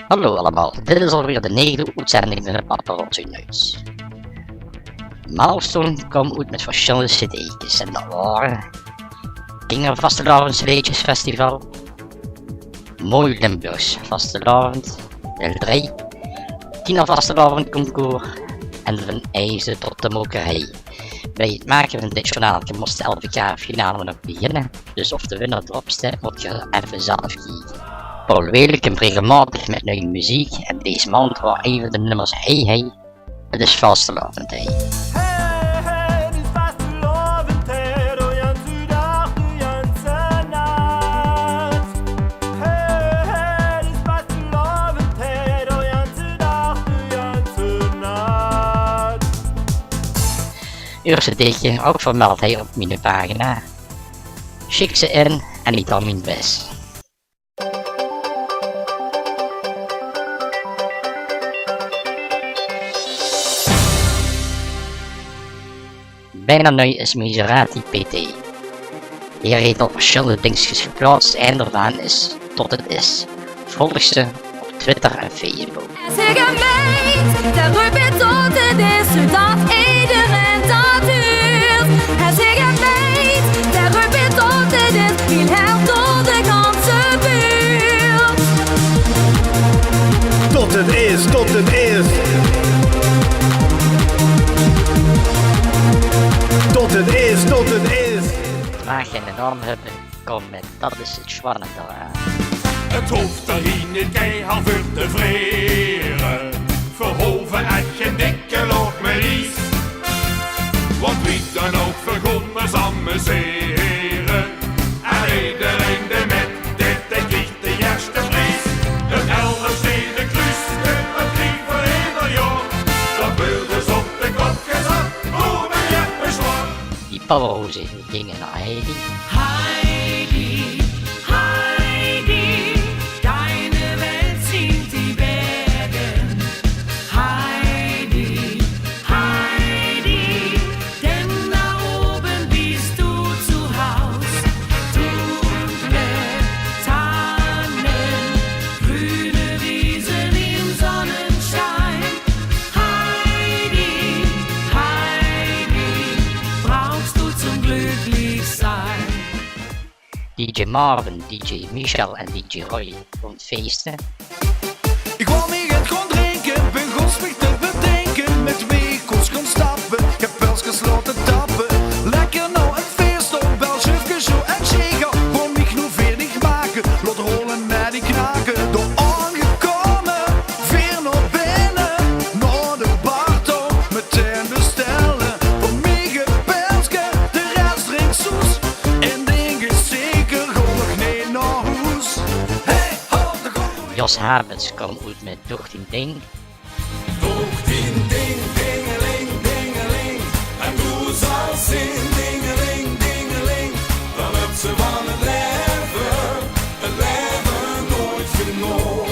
Hallo allemaal, dit is alweer de 9e uitzending van de Paparazzi Neus. Milestone kwam uit met verschillende cd's en dat waren Kinger Vastelavond Cd'tjesfestival, Mooi Limburgs Vastelavond, deel 3, Tina Vastelavond Concours en van IJzer tot de mokerij. Bij het maken van dit journaal moest de LVK finale nog beginnen, dus of de winnaar erop staat moet je even zelf kiezen. Paul Wehle komt regelmatig met nieuwe muziek en deze maand was een van de nummers Hey, het is Vastelavond Hey. Eerste dikje, ook vermeld hij op mijn pagina. Schik ze in en niet al mijn best. Bijna nu is Miserati PT. Hier heeft al verschillende dingetjes geplaatst en ervan is tot het is. Volg ze op Twitter en Facebook. Tot het is, tot het is. Tot het is, tot het is. Vraag je een norm hebben, kom met dat is het spannende aan. Het hoeft er hier niet keihard voor te vreren. Verhoven en geen dikke loop met iets. Want wie dan ook vergommers amuseren. En iedereen die met dit en krijgt de juiste prijs. Het elders in de klus, het liever in de jong. Dat beelders op de kop gezet, hoe ben je bezwaar. Die powerhozen gingen naar Heidi. Heidi, Heidi, deine Welt sind die Berge. Heidi, Heidi, denn da oben bist du zu Haus. Dunkle Tannen, grüne Wiesen im Sonnenschein. Heidi, Heidi, brauchst du zum Glücklichsein. DJ Marvin, DJ Michel en DJ Roy rond feesten. Ik wou niet het kon drinken, ben godstig te bedenken. Met wie ik koers kon stappen, ik heb pels gesloten tappen. Lekker nou een feest op, België, zo en Chega. Kom ik nu veerdig maken, laat rollen met die knaken. Door aangekomen, weer naar binnen. Naar de bar toe, meteen bestellen. Voor mij gepelske, de rest drinkt soes. En ding is zeker, gewoon niet naar huis. Hey, hop de grond. Jos Habets kwam uit met Doch die Ding. Doch ding, ding, dingeling, dingeling. En doe zal zien, dingeling, dingeling. Dan heb ze van het leven nooit genoeg.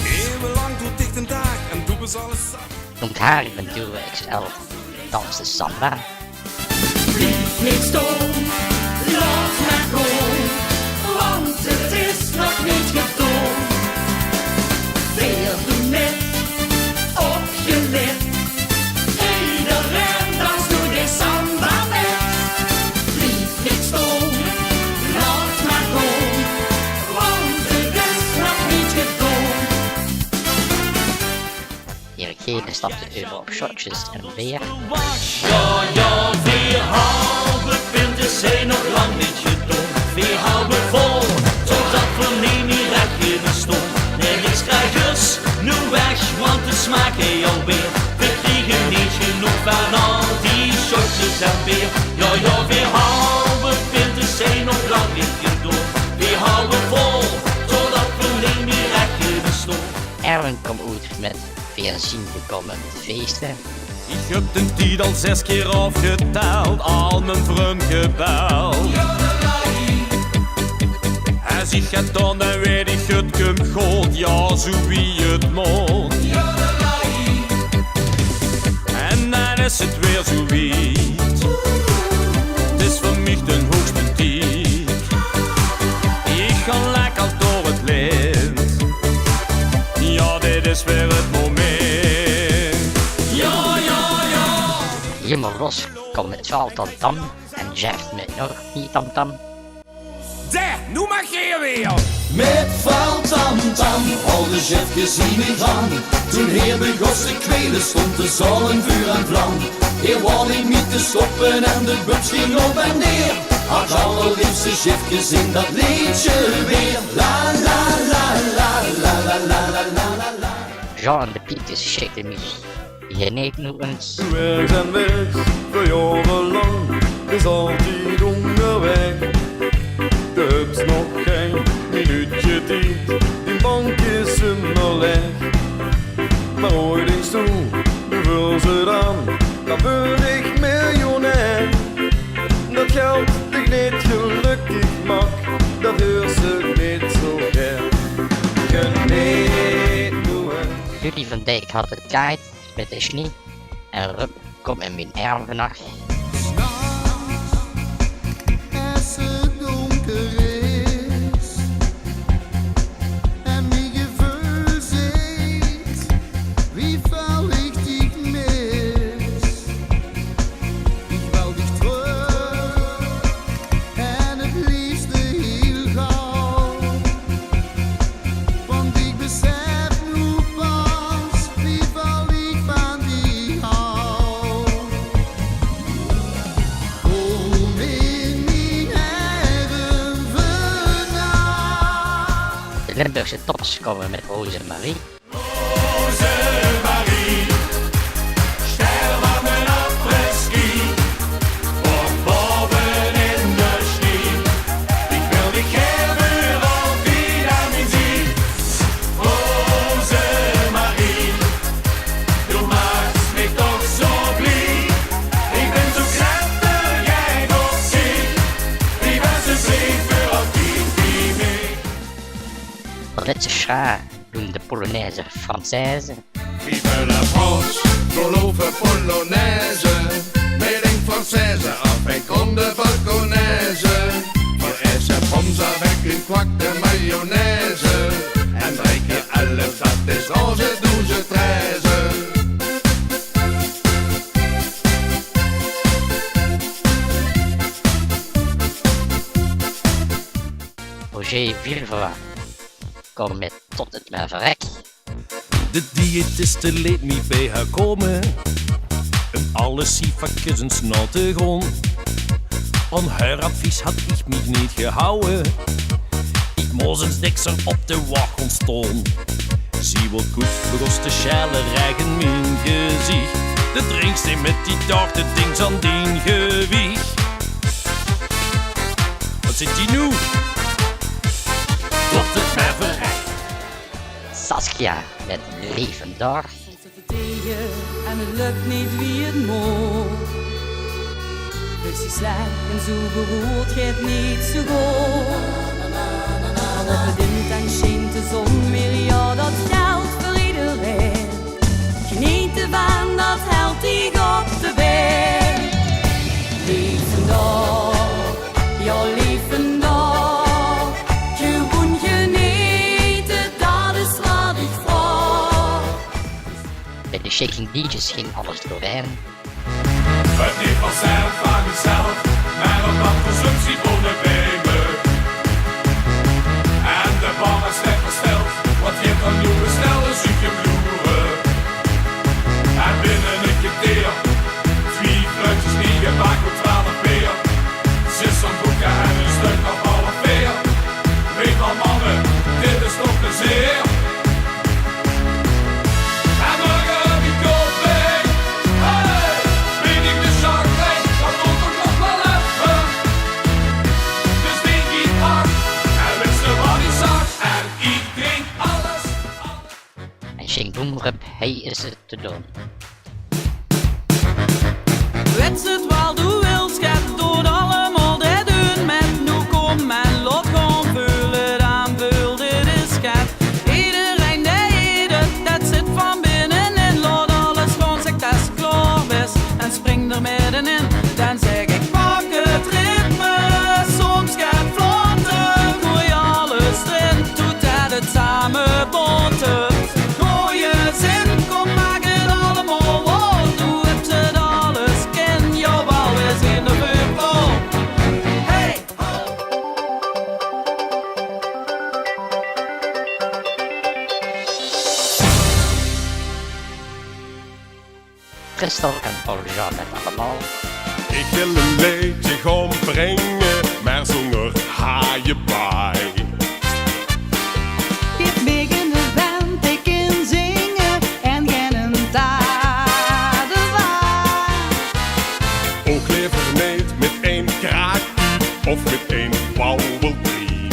Eeuwenlang doet dicht een dag en doe eens alles zacht. Noemt haar van Duo XL. Danste Samba. Niet stom, laat maar gaan, want het is nog niet gedaan. Weer doen met opgelet, iedereen dans nu de samba met. Blijf niet stom, laat maar gaan, want het is nog niet gedaan. Erik Gene stapte over op shotjes en weer. Ja, wir halbe Pinte zijn nog lang niet gedaan. Wir halbe vol, totdat we niet meer recht in de stond. Nee, niks krijgers, nu weg, want het smaakt heel weer. We krijgen niet genoeg van al die shotjes en weer. Ja, wir halbe Pinte zijn nog lang niet gedaan. Wir halbe vol, totdat we niet meer recht in de stond. Erwin kwam uit met weer zien gekomen met feesten. Ik heb de tijd al 6 keer afgeteld, al mijn vriend gebeld. Hij zegt het dan en weet ik het komt goed, ja zo wie het moet. En dan is het weer zo wie. Het is voor mij de hoogste tijd. Ik ga lekker door het is weer het moment. Ja, ja, ja. Helemaal los komt met Charles Tam en Jeff met nog niet Tam. Daar, nu mag je weer. Met Val Tam Tam, al de chefjes zien me gaan. Toen heer begon te kwelen, stond de zaal een vuur en vlam. Heer wou niet te stoppen en de bubs ging op en neer. Had allerliefste chefjes in dat liedje weer. La la la la la la la la la la. Jean en de Pieters schieten mij. Je neemt nog eens. Weg en weg, voor jarenlang, is altijd onderweg. Je hebt nog geen minuutje tijd, die bank is immer leeg. Maar ooit eens toe, hoeveel ze dan word ik miljonair. Dat geld dich niet gelukkig maakt, dat is het niet zo ver. Geniet nu eens. Jullie van Dijk had het tijd met de snie en Rup komt in mijn arm vannacht. Als het donker is en mijn gevoel zegt, wie val ik dich mis? Ik wou dich terug en het liefste heel gauw, want ik besef nu pas wie val ik van die hou. Kom in mijn armen vannacht. De Limburgse toppers komen met Rosemarie. Rosemarie, stel maar mijn après-ski. Van boven in de snie. Ik wil die geven altijd aan mijn zien. Rosemarie, du maakt me toch zo blij. Ik ben zo krachtig, jij nog ziet. Ik ben zo blij voor altijd die mee. Britse Schaar doen de Polonaise Française. Vive la France, geloven Polonaise, mening Française, avec de Falconaise. Voor esse pommes avec une kwak de mayonaise. En 3 keer 11, dat is 11, 12, 13. Roger Villevra komt met Tot het me verrek. De diëtiste leed niet bij haar komen. En alle sifakjes een snotte grond. Aan haar advies had ik mich niet gehouden. Ik moest eens dikser op de wacht staan. Zie wat goed begost de schelle rijgen mijn gezicht. De drinkste met die dachte dings aan die gewicht. Wat zit die nu? Tot het mij verrekt. Saskia met Levendag. Tegen en het lukt niet wie het moet. Dus die slecht en zo beroerd gaat niet zo goed. Maar op het wind en schijnt de zon weer, ja dat geldt voor iedereen. Geniet ervan, dat helpt die op de been. Levendag, ja levendag. Gewoon genieten, dat is wat ik vraag. Bij de Shaking DJ's ging alles doorheen. Het niet vanzelf van mezelf, maar op wat consumptie bonen bij me. En de bar is slecht gesteld, wat je kan doen bestellen, zoek je bloeren. En binnen een keer, 4 fluitjes die je maakt op 12 peer. 6 van boeken en een stuk op alle veer. Weet wel mannen, dit is toch plezier. En morgen die koffie, hey, ben ik de chagrijn, dat moet toch nog wel even. Dus denk ik hard, en wist er wat ik zag, en ik drink alles. En Shane Boomrup, hij is het te doen. Wets het wel, doe wil, schat, doet allemaal dit doen. Met nu kom en lot gewoon vullen aan, vul dit is schat. Iedereen die eet het, dat zit van binnenin. Laat alles gewoon, zeg dat is klaar is en spring er middenin. Dan zeg ik pak het ritme, soms gaat vlotten. Gooi alles erin, doet dat het samen bonten. Gooi je Christel en Paul-Jean met allemaal. Ik wil een liedje gaan brengen, maar zonder haaienbaai. Geef mij een band, ik kan zingen en geen tadewaar. Ook liever niet met één kraak of met één bouweltrie.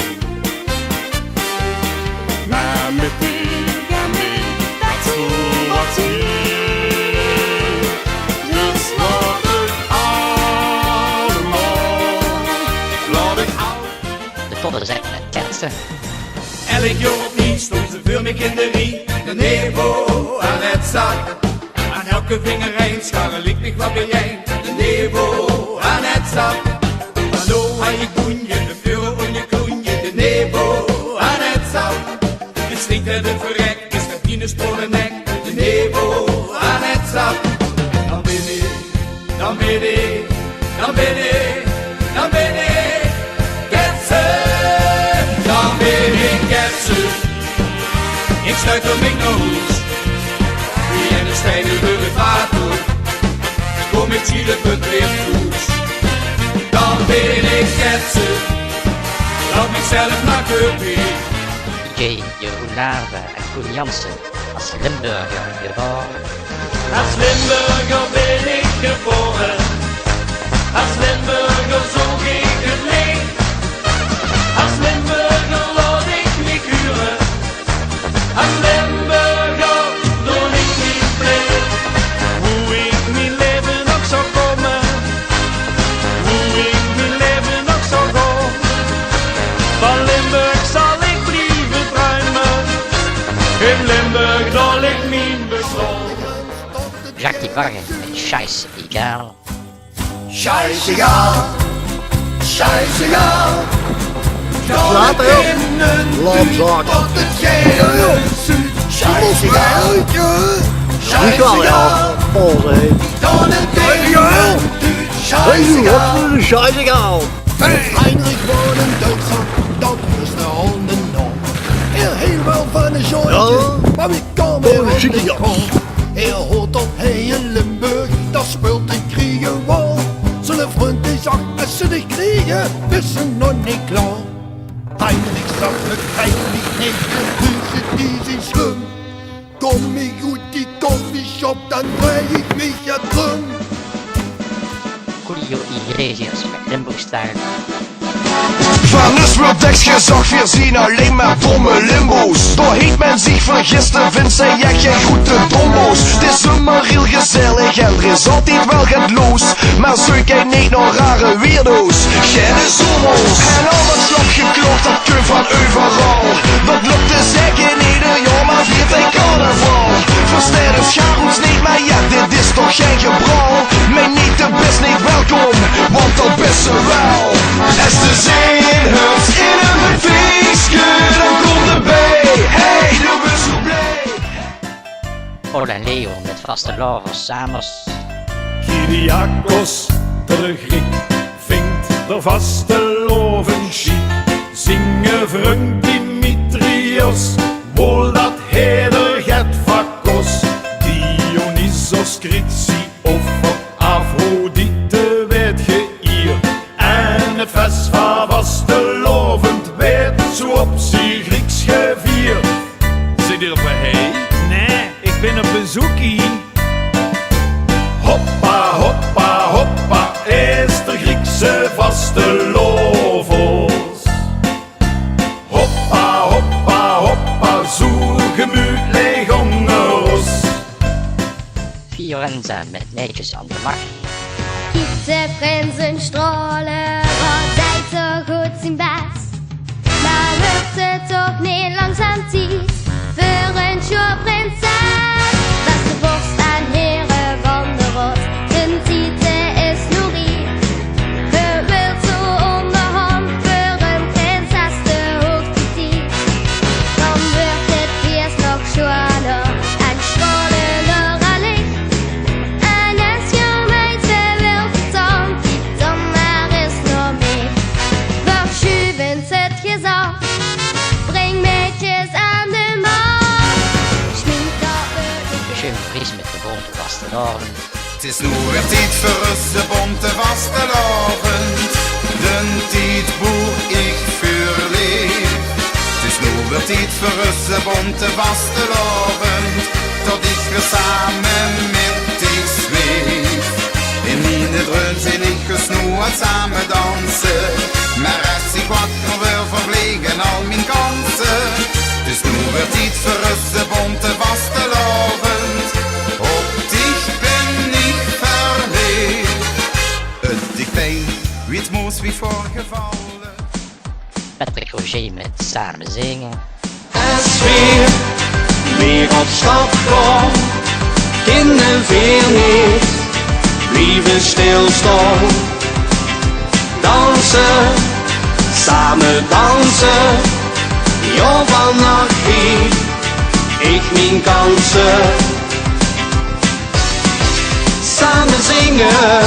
Maar met die en mee, dat zo wat hier. Dus laat het allemaal, laat ik al. De tonnen zijn met teksten. Elk jaar opnieuw stond ze veel meer kinderie. De Nebo aan het zak. Aan elke vinger een scharrel ik mich wat ben jij. De Nebo aan het zak. Hallo aan je koenje, de vuren om je koenje. De Nebo aan het zak. Het stinkt er de verrek, is met tien sporen nek. De Nebo aan het zak. Dan ben ik, dan ben ik, dan ben ik, dan ben ik. Dan ben ik ketsen. Ik sluit op mijn noos. Wie en de stijnen door het water. Kom ik zie het weer voet. Dan ben ik ketsen. Laat mezelf naar Curpie. DJ Jeroen Laarbe en Koen Jansen als Limburger geboren. Als Limburger ben ik geboren. Als Limburger zong ik het lied. Als Limburger laat ik me kuren. Als Limburger doe ik niet blij. Hoe ik mijn leven nog zou komen. Hoe ik mijn leven nog zou gaan. Van Limburg zal ik blijven druimen. In Limburg zal ik mijn bestaan. Jacques die Bargen met Scheisse egal. Scheißegal. Scheißegal. Laat op. Lampzak. Tot het gele zuid. Scheißegal. Scheißegal. Volzee. Dan het Scheißegal. Scheißegal. Scheißegal. Heinrich wordt een Duitser, dat is de handen nog. Heel wel van een jointje, maar ik kan weer op zieke de jas. grond. Heel hoort op hij in Limburg, dat speelt ik kriegen wel. Zijn vriend die zag als ze dich kriegen, is ze nog niet klaar. Heinrich sagt het Heinrich niet, dus het is in schlimm. Kom ik goed die koffieshop, dan krijg ik mich ja drum. Julio Iglesias met Limburg-stijl. Van Nusswurdex gezocht, wir zien alleen maar domme limbo's. Door heet men zich vergisten, vindt zij echt geen goede dombo's. Het is zomaar heel gezellig en er is altijd wel gaat los. Maar zoek jij niet naar rare weirdo's. Geen zomo's. En al dat slapgeklopt, dat kun van overal. Dat lukt te zeggen ieder jaar, maar viert hij carnaval. Versteed het schaar ons niet, maar ja, dit is toch geen gebral. Mijn niet de best niet welkom, want dat best ze wel. Als de zin hult in een feestje, dan komt erbij. Hey, du bist zo blij. Paul en Leo met vaste lovers samen. Kyriakos, de Griek, vindt de vaste loven chic. Zingen vriend Dimitrios, wol dat heder het vakos. Dionysos, Crixie of Afrodite weet ge hier. En het fest van vaste lovend werd zo op z'n Grieks gevierd. Zit hier op hey? Nee, ik ben op bezoek hier. Hoppa, hoppa, hoppa, is de Griekse vaste lovers. Hoppa, hoppa, hoppa, zo gemütlich hongeros. Fiorenza met Netjes aan de macht. Diese Prinzen strahlen, wat zij zo goed zijn best. Maar wordt het toch niet langzaam tijd voor een showprinses? Was de vorst aan heren van de rot, hun titel is nog hier. We wilt zo onderhand voor een prinses de hoogtetijd. Dan wordt het feest nog schoner en stralender allicht. En als je mij te wilt vertellen, dan maar eens nog mee. Verschuven het gezag, breng meisjes aan de markt. Schmink dat we Schön Fries met de bonte vaste lovend. Het is nu weer tijd voor onze bonte vastelavond. De tijd boer ik voor leef. Het is nu weer tijd voor onze bonte vastelavond. Dat ik weer samen met dich zweef. In mijn droom zijn ik gesnoerd samen dansen. Maar als ik wakker wil vervliegen al mijn kansen. Het is nu weer tijd voor onze bonte vastelavond. Op dich ben ik verleefd. Het dichtbij, wie het moest wie voorgevallen. Patrick Roger met Samen Zingen. En sfeer, weer op stap kom. Kinderen veel niet, blijven stilstaan. Dansen, samen dansen. Jo vannacht hier, ik mijn kansen. Samen zingen,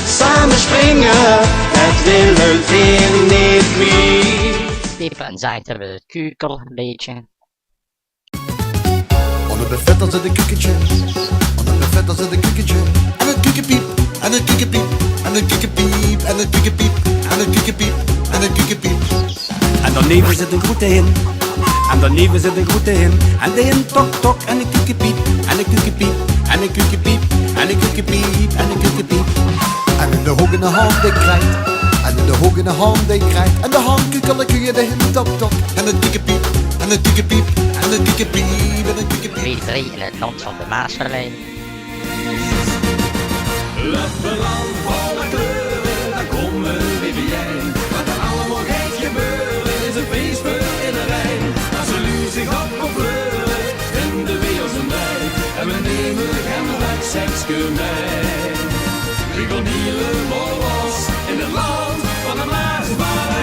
samen springen. Het willen veel niet meer. Peper en Zaait hebben het kukel een beetje. Onder buffet als het een kukkentje. Onder buffet als het een kukkentje. En een kukkepiep, en een kukkepiep, en een kukkepiep, en een kukkepiep, en een kukkepiep, en een kukkepiep. En daarneven zit een groete in. En daarneven zit een groete in. En de in tok tok en een kukkepiep. En een kukkepiep, en een kukkepiep, en een kukkepiep, en een kukkepiep. En in de hoek in de hand de krijt. En in de hoek in de hand de krijt. En de hand kukkelen kun je de hin tok tok. En een kukkepiep, en een kukkepiep, en een kukkepiep, en een kukkepiep. 2-3 in het land van de Maasvallei. Lappenland volle kleuren, daar komen we weer bijeen. Wat er allemaal gaat gebeuren, is een feest voor iedereen. Als we nu zich op fleuren, vinden we ons een bij. En we nemen hem weg, sekske mee. We gaan helemaal los in het land van de Maasvallei.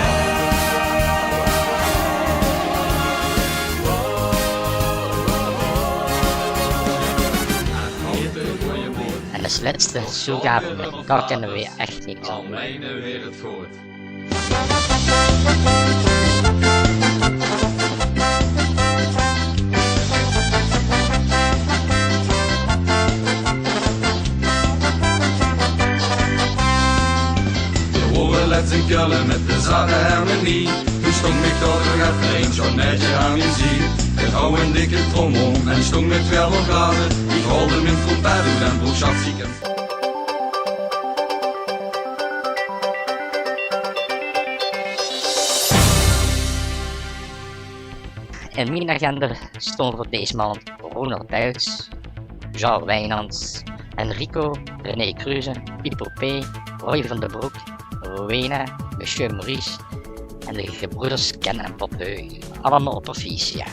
En als laatste zoekhaven met elkaar kennen we echt niks aan. Mijne weer het goed. Let's in Keulen met de zatte harmonie. Toen stond ik door de refrein zo netje aan je zie. Ik hou een dikke trommel en stond met 12 graden. Ik rolde mijn trompet en broek zat zieken. In mijn agenda stond voor deze maand Ronald Buits, Jean Wijnands, Enrico, René Cruze, Pipo P, Roy van den Broek, Rowena, Monsieur Maurice en de gebroeders Ken en Bob Heugen. Allemaal op proficiat.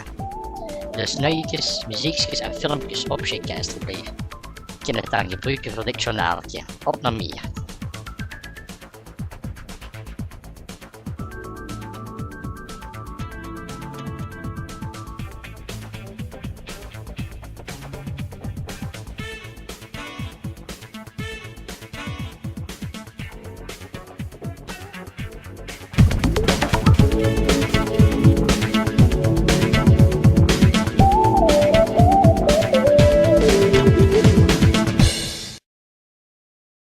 Dus nieuwtjes, muziekjes en filmpjes op Shitcaster blijven. Ik kan het dan gebruiken voor dit journaaltje. Op naar meer.